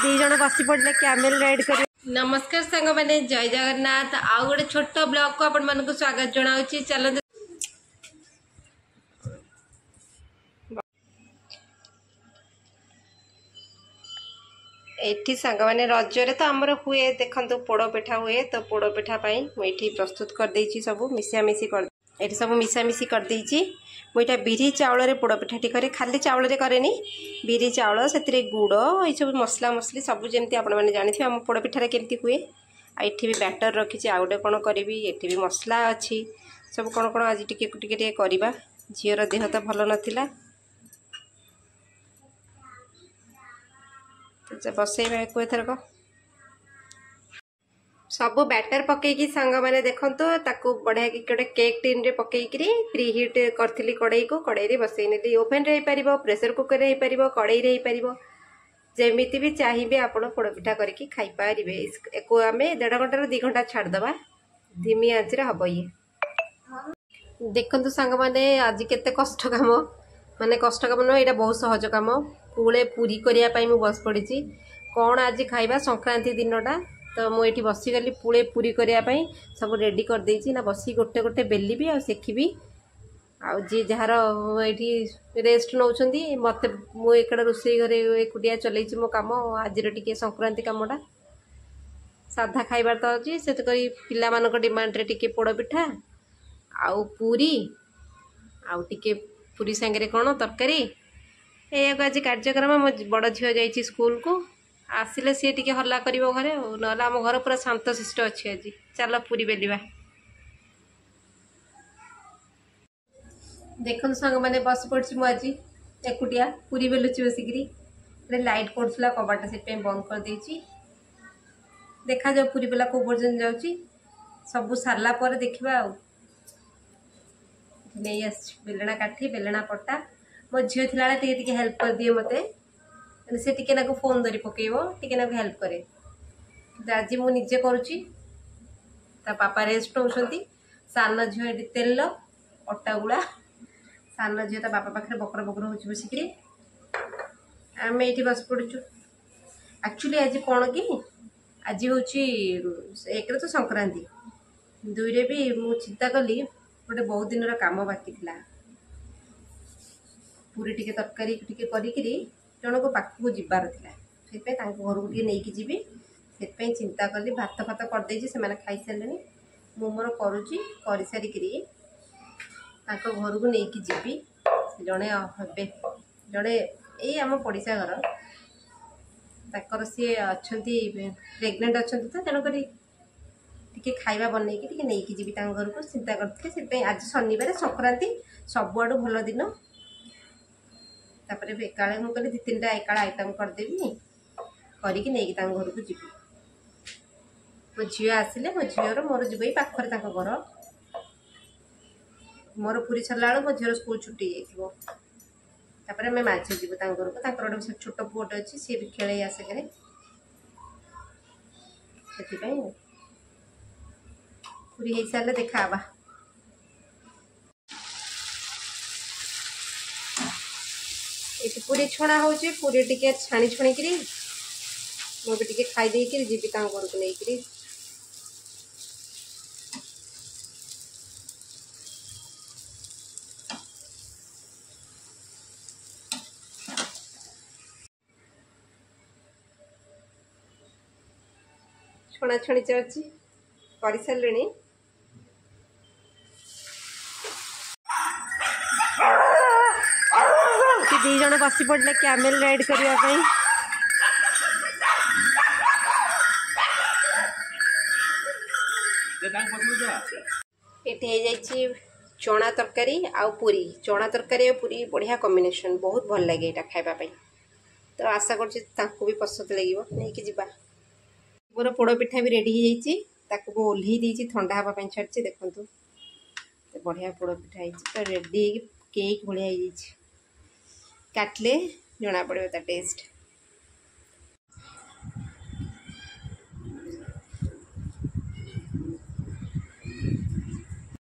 दी जन बसी पड़े कैमेल राइड कर। नमस्कार सांग मैंने जय जगन्नाथ आउ गोटे छोट ब्लॉग को आपण मानक स्वागत जनाऊँ। चलते एठी सांग मैंने रजरे तो आमर हुए देखो पोड़ पिठा हुए तो पोड़ पिठा मुझे प्रस्तुत कर देछि सब मिसामिशी कर ये सब मिसामिशी कर देछि। मुझे बिरी चाउल रे पोड़ पिठाटी करे खाली चाउल रे करेनी बिरी चाउल से गुड़ ये सब मसला मसली सब जमी आपण मैंने जानी आम पोड़ पिठार केमती हुए। एठी भी बैटर रखी आउ गोटे कौन करी एठी भी मसला अच्छी सब कौन कौन आज टिके करवा झीर देह तो भल नाला बसैबा को एथरक सब बैटर पकईकी सांग मैंने देखते ताकू बढ़िया कि गोटे केक टीन रे पकईकरी प्री हिट करी कड़ई को कड़ई बसई नेली ओभेन रे हो प्रेसर कुकर रे हो कड़ई रे हो जमीती भी चाहिए आपण पोड़पिठा करके खाई पारे। इसको आम 1.5 घंटा रू 2 घंटा छाड़दबा धीमी आंच रे हब ये देखु सांग मैंने आज केते कष्ट काम माने कष्ट काम नुह यहाँ बहुत सहज कम पुले पूरी करने बस पड़ी कौन आज खाइबा संक्रांति दिनटा तो मुझे बसीगली पुले पूरी करने सब रेडी कर देछि ना बसी गोटे गोटे बेली भी सेखी आउ जी जार ये रेस्ट नौ मत मुझे रोषे घरे एकुटिया चलई मो कम आज टे संक्रांति कमटा साधा खाइबार तो अच्छी से पिला मानक डिमांड रे टिके पोड़ पिठा आउ पूरी आउ टिके पूरी सांगे कौन तरकारी या आज कार्यक्रम मो बड़ झील जा स्कूल को आसिले सी टे हल्ला कर घरे ना आम घर पूरा शांत शिष्ट अच्छी आज चल पूरी बेलिया देखो सांग मैंने बस पड़ी मुझे एकुटिया पूरी बेलुची बसिकी लाइट पड़ूला कबाट से बंद कर देछि देखा जाओ पूरी बेला को पर्यटन जाऊँगी सब सारा पर देखा नहीं बेलना काठी बेलना पट्टा मो झील थी टे हेल्प कर दिए मत से टिके ना फोन धरी पकेब टिके ना हेल्प करे आज मुझे करुच्ची पापा रेस्ट नौ सान झील तेल अटा गुला सान झील बापा पाखे बकर बकर हो बसिकी आम ये बस पड़ू एक्चुअली आज कौन कि आज हूँ एक तो संक्रांति 2 रे भी मु चिंता कली गोटे बहुत दिन काम बाकी था पूरी टिके तरकारी टिके करी जन को पाखक जीवार था से घर को नहीं जी से चिंता कली भात फात करदे से खाई सारे मु मोर करुच्ची कर सारिकी घर को नहीं जी जड़े हे जड़े ये आम पड़िशा घर ताकर सी अच्छा प्रेग्नेंट अच्छा तो तेणुक टिके खाइबा बनईकी टिके नहीं जी घर को चिंता करते से आज शनिवार संक्रांति सबुआड़ भल दिन तापर एकाले मुझे 2-3टा एकाला आइटम करदेवी करके नहीं घर को जी मो झी आसिले मो झीर मोर जीव पाखर घर मोर पूरी सरला मो झीर स्कूल छुट्टी जापर आम माझे जीव घर को गोटे छोट पुटे अच्छी सी भी खेल आसे पूरी हो सारे देखा ये पूरी छणा हो पूरी टिके छाणी छुणी मुझे टिके खाई देकर जीवी घर को लेकर छणा छणी चलती कर सारे दी जन बसी पड़े कैमेल राइड करने ये चना तरकारी आउ पूरी चना तरकारी और पूरी बढ़िया कॉम्बिनेशन बहुत भल लगे यहाँ खाइबापी तो आशा कर भी पसंद लगे नहीं कि जीवा मोर पोड़ पिठा भी रेडी हो ओल्लई देती ठंडा हाँपाई छाड़ी देखु बढ़िया पोड़ पिठा तो रेडी केक भाया काटले जना पड़े ता टेस्ट